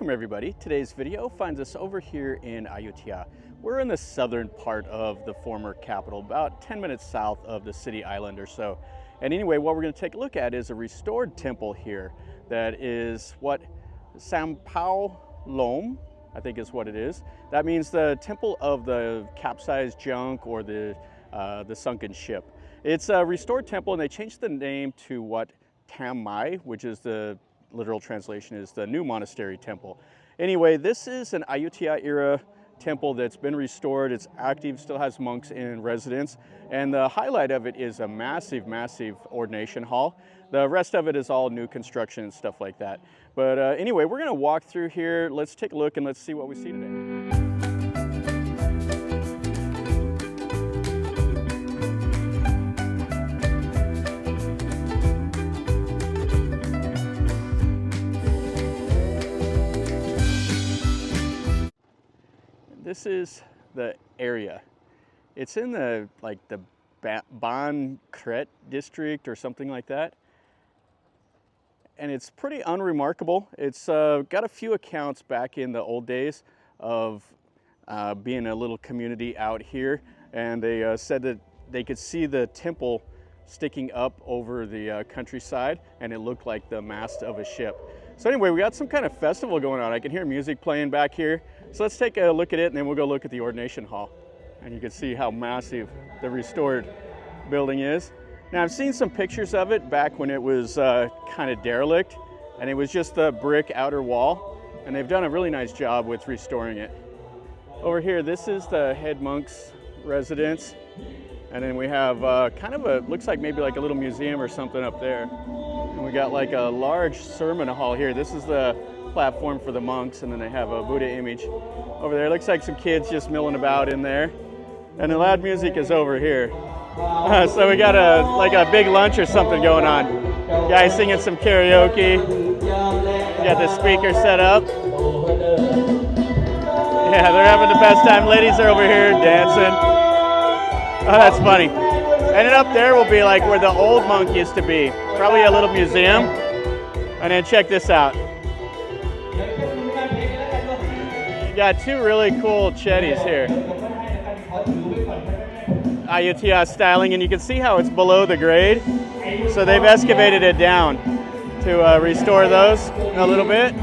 Welcome everybody. Today's video finds us over here in Ayutthaya. We're in the southern part of the former capital, about 10 minutes south of the city island or so. And anyway, what we're going to take a look at is a restored temple here that is Wat Samphao Lom, I think is what it is. That means the temple of the Capsized Junk or the Sunken Ship. It's a restored temple and they changed the name to Wat Tham Mai, which is the literal translation is the new monastery temple. Anyway, this is an Ayutthaya era temple that's been restored. It's active, still has monks in residence. And the highlight of it is a massive, massive ordination hall. The rest of it is all new construction and stuff like that. But anyway, we're gonna walk through here. Let's take a look and let's see what we see today. This is the area. It's in the Bangkok district or something like that. And it's pretty unremarkable. It's got a few accounts back in the old days of being a little community out here. And they said that they could see the temple sticking up over the countryside and it looked like the mast of a ship. So anyway, we got some kind of festival going on. I can hear music playing back here. So let's take a look at it and then we'll go look at the ordination hall. And you can see how massive the restored building is. Now I've seen some pictures of it back when it was kind of derelict and it was just the brick outer wall. And they've done a really nice job with restoring it. Over here, this is the head monk's residence. And then we have kind of a, looks like maybe like a little museum or something up there. And we got like a large sermon hall here. This is the platform for the monks, and then they have a Buddha image over there. Looks like some kids just milling about in there. And the loud music is over here. So we got like a big lunch or something going on. Guys singing some karaoke. We got the speaker set up. Yeah, they're having the best time. Ladies are over here dancing. Oh, that's funny. And then up there will be like where the old monk used to be. Probably a little museum. And then check this out. You got two really cool chetties here. Ayutthaya styling, and you can see how it's below the grade. So they've excavated it down to restore those a little bit.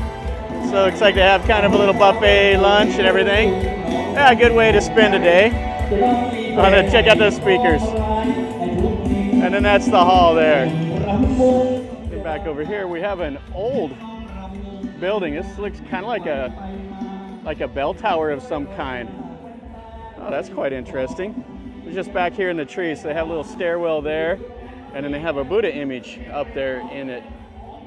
So it looks like they have kind of a little buffet lunch and everything. Yeah, a good way to spend a day. Check out those speakers. And then that's the hall there. Get back over here, we have an old building. This looks kind of like a bell tower of some kind. Oh, that's quite interesting. It's just back here in the trees. So they have a little stairwell there, and then they have a Buddha image up there in it.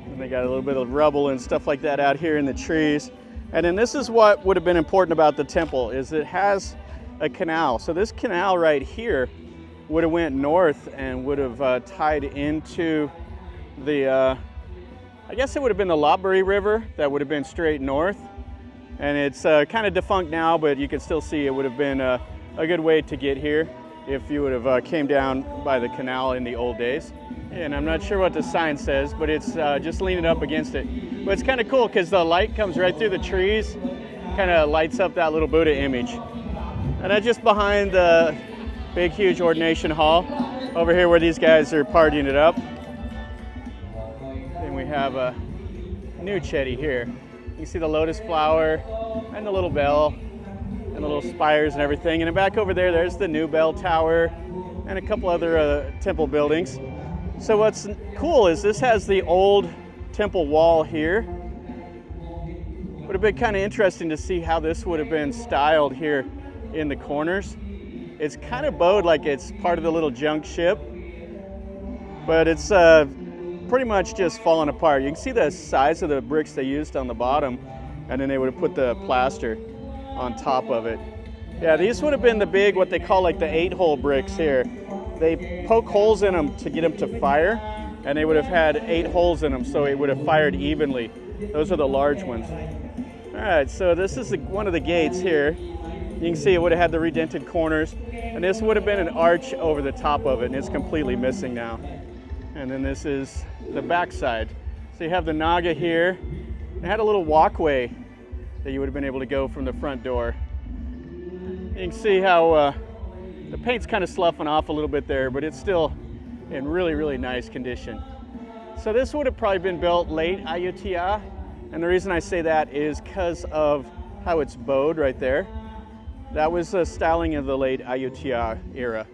And they got a little bit of rubble and stuff like that out here in the trees. And then this is what would have been important about the temple, is it has a canal. So this canal right here would have went north and would have tied into the, I guess it would have been the Lopburi River that would have been straight north. And it's kind of defunct now, but you can still see it would have been a good way to get here if you would have came down by the canal in the old days. And I'm not sure what the sign says, but it's just leaning up against it. But it's kind of cool because the light comes right through the trees, kind of lights up that little Buddha image. And that's just behind the big, huge ordination hall over here where these guys are partying it up. Then we have a new chetty here. You can see the lotus flower and the little bell and the little spires and everything. And then back over there, there's the new bell tower and a couple other temple buildings. So what's cool is this has the old temple wall here. Would have been kind of interesting to see how this would have been styled here in the corners. It's kind of bowed like it's part of the little junk ship, but it's pretty much just falling apart. You can see the size of the bricks they used on the bottom, and then they would have put the plaster on top of it. Yeah, these would have been the big, what they call like the 8-hole bricks here. They poke holes in them to get them to fire, and they would have had 8 holes in them so it would have fired evenly. Those are the large ones. All right, so this is one of the gates here. You can see it would have had the redented corners, and this would have been an arch over the top of it, and it's completely missing now. And then this is the back side. So you have the Naga here. It had a little walkway that you would have been able to go from the front door. You can see how the paint's kind of sloughing off a little bit there, but it's still in really, really nice condition. So this would have probably been built late Ayutthaya, and the reason I say that is because of how it's bowed right there. That was the styling of the late Ayutthaya era.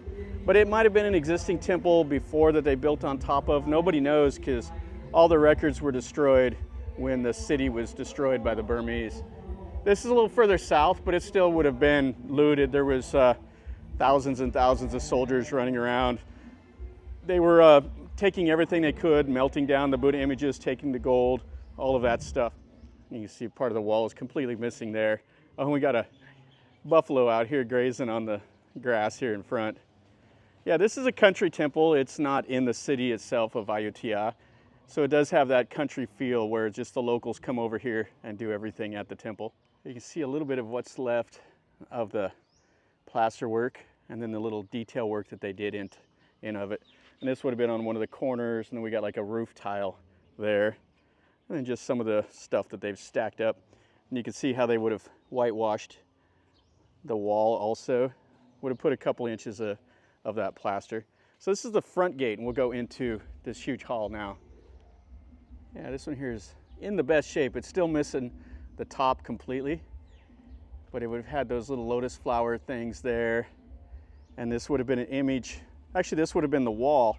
But it might have been an existing temple before that they built on top of. Nobody knows because all the records were destroyed when the city was destroyed by the Burmese. This is a little further south, but it still would have been looted. There was thousands and thousands of soldiers running around. They were taking everything they could, melting down the Buddha images, taking the gold, all of that stuff. You can see part of the wall is completely missing there. Oh, and we got a buffalo out here grazing on the grass here in front. Yeah, this is a country temple. It's not in the city itself of Ayutthaya. So it does have that country feel where just the locals come over here and do everything at the temple. You can see a little bit of what's left of the plaster work and then the little detail work that they did in of it. And this would have been on one of the corners, and then we got like a roof tile there. And then just some of the stuff that they've stacked up. And you can see how they would have whitewashed the wall also. Would have put a couple inches of that plaster. So this is the front gate, and we'll go into this huge hall now. Yeah, this one here is in the best shape. It's still missing the top completely, but it would have had those little lotus flower things there. And this would have been an image. Actually, this would have been the wall.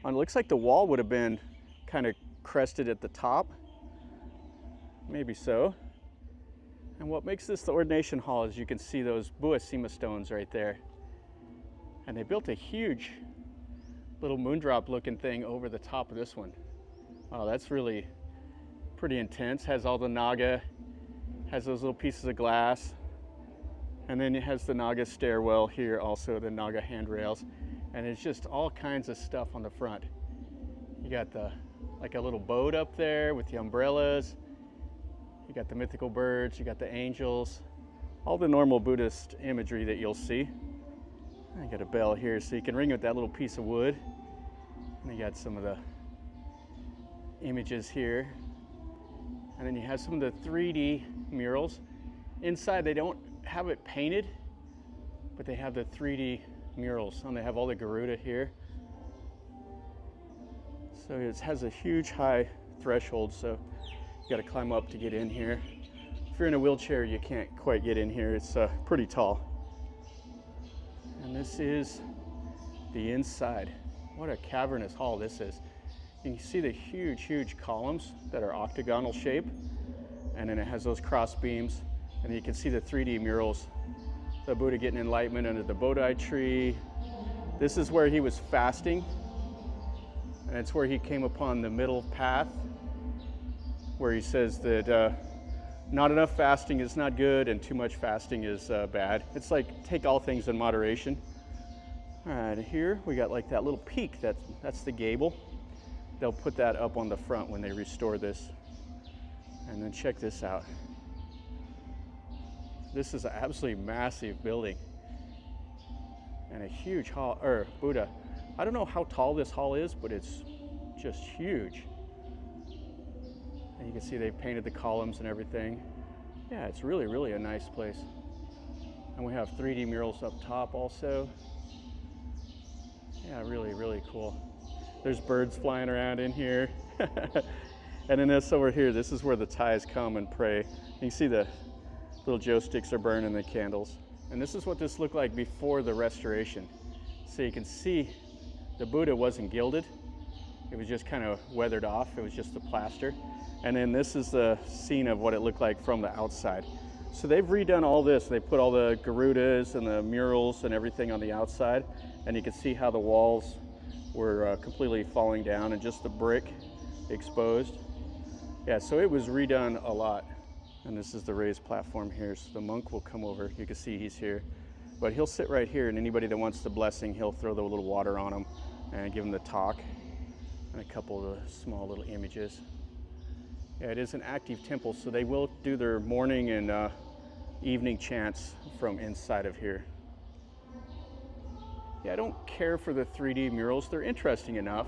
It looks like the wall would have been kind of crested at the top. Maybe so. And what makes this the ordination hall is you can see those Buasima stones right there. And they built a huge little moondrop looking thing over the top of this one. Oh, that's really pretty intense. Has all the Naga, has those little pieces of glass. And then it has the Naga stairwell here, also the Naga handrails. And it's just all kinds of stuff on the front. You got like a little boat up there with the umbrellas. You got the mythical birds, you got the angels, all the normal Buddhist imagery that you'll see. I got a bell here so you can ring it with that little piece of wood. And you got some of the images here. And then you have some of the 3D murals. Inside they don't have it painted, but they have the 3D murals. And they have all the Garuda here. So it has a huge high threshold, so you got to climb up to get in here. If you're in a wheelchair, you can't quite get in here. It's pretty tall. And this is the inside. What a cavernous hall this is. You can see the huge, huge columns that are octagonal shape. And then it has those cross beams. And you can see the 3D murals. The Buddha getting enlightenment under the Bodhi tree. This is where he was fasting. And it's where he came upon the middle path, where he says that not enough fasting is not good and too much fasting is bad. It's like take all things in moderation. All right, here we got like that little peak, that's the gable. They'll put that up on the front when they restore this. And then check this out. This is an absolutely massive building and a huge hall, Buddha. I don't know how tall this hall is, but it's just huge. And you can see they've painted the columns and everything. Yeah, it's really, really a nice place. And we have 3D murals up top also. Yeah, really, really cool. There's birds flying around in here. And then this over here, this is where the Thais come and pray. You can see the little joe sticks are burning the candles. And this is what this looked like before the restoration. So you can see the Buddha wasn't gilded. It was just kind of weathered off. It was just the plaster. And then this is the scene of what it looked like from the outside. So they've redone all this. They put all the Garudas and the murals and everything on the outside. And you can see how the walls were completely falling down and just the brick exposed. Yeah, so it was redone a lot. And this is the raised platform here. So the monk will come over. You can see he's here. But he'll sit right here, and anybody that wants the blessing, he'll throw the little water on him and give him the talk and a couple of the small little images. Yeah, it is an active temple, so they will do their morning and evening chants from inside of here. Yeah, I don't care for the 3D murals. They're interesting enough.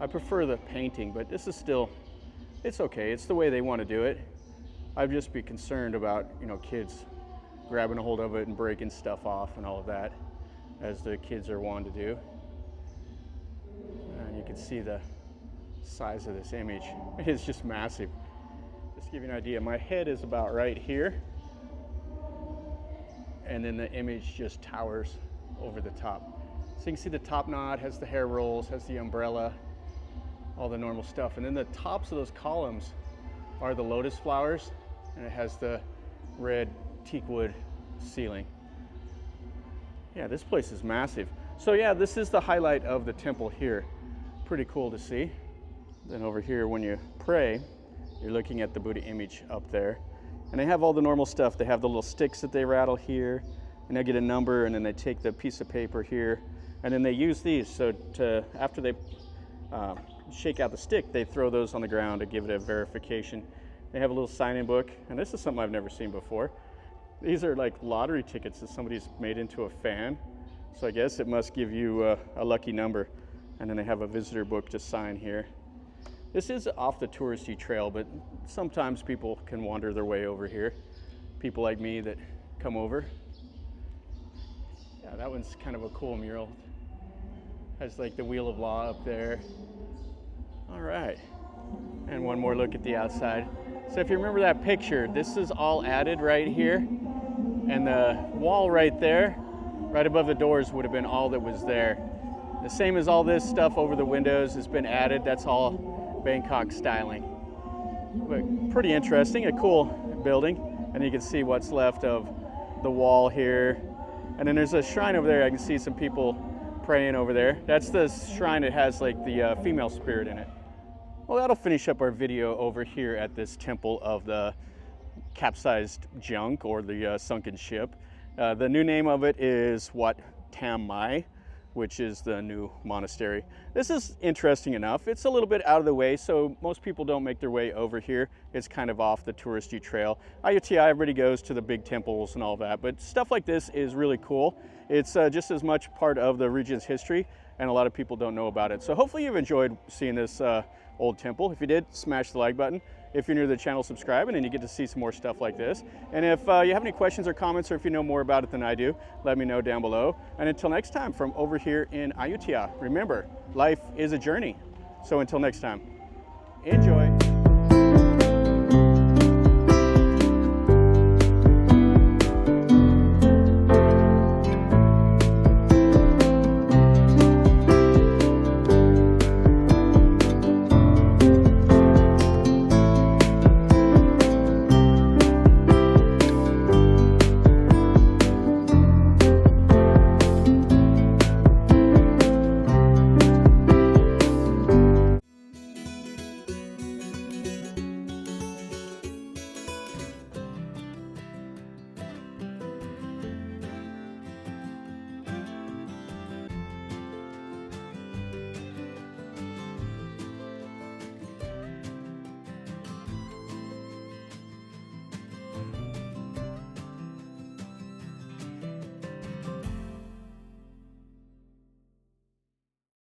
I prefer the painting, but this is still, it's okay. It's the way they want to do it. I'd just be concerned about, kids grabbing a hold of it and breaking stuff off and all of that, as the kids are wont to do. And you can see the size of this image. It's just massive. Just to give you an idea, my head is about right here, and then the image just towers over the top. So you can see the top knot has the hair rolls, has the umbrella, all the normal stuff. And then the tops of those columns are the lotus flowers, and it has the red teakwood ceiling. Yeah, this place is massive. So yeah, this is the highlight of the temple here. Pretty cool to see. Then over here, when you pray, you're looking at the Buddha image up there. And they have all the normal stuff. They have the little sticks that they rattle here, and they get a number, and then they take the piece of paper here, and then they use these. So after they shake out the stick, they throw those on the ground to give it a verification. They have a little sign-in book, and this is something I've never seen before. These are like lottery tickets that somebody's made into a fan. So I guess it must give you a lucky number. And then they have a visitor book to sign here. This is off the touristy trail, but sometimes people can wander their way over here. People like me that come over. Yeah, that one's kind of a cool mural. Has like the Wheel of Law up there. All right, and one more look at the outside. So if you remember that picture, this is all added right here. And the wall right there, right above the doors, would have been all that was there. The same as all this stuff over the windows has been added. That's all Bangkok styling. But pretty interesting, a cool building. And you can see what's left of the wall here. And then there's a shrine over there. I can see some people praying over there. That's the shrine that has like the female spirit in it. Well, that'll finish up our video over here at this temple of the Capsized Junk, or the Sunken Ship. The new name of it is Wat Tham Mai, which is the new monastery. This is interesting enough. It's a little bit out of the way, so most people don't make their way over here. It's kind of off the touristy trail. Ayutthaya, everybody goes to the big temples and all that, but stuff like this is really cool. It's just as much part of the region's history, and a lot of people don't know about it. So hopefully you've enjoyed seeing this old temple. If you did, smash the like button. If you're new to the channel, subscribe, and then you get to see some more stuff like this. And if you have any questions or comments, or if you know more about it than I do, let me know down below. And until next time, from over here in Ayutthaya, remember, life is a journey. So until next time, enjoy.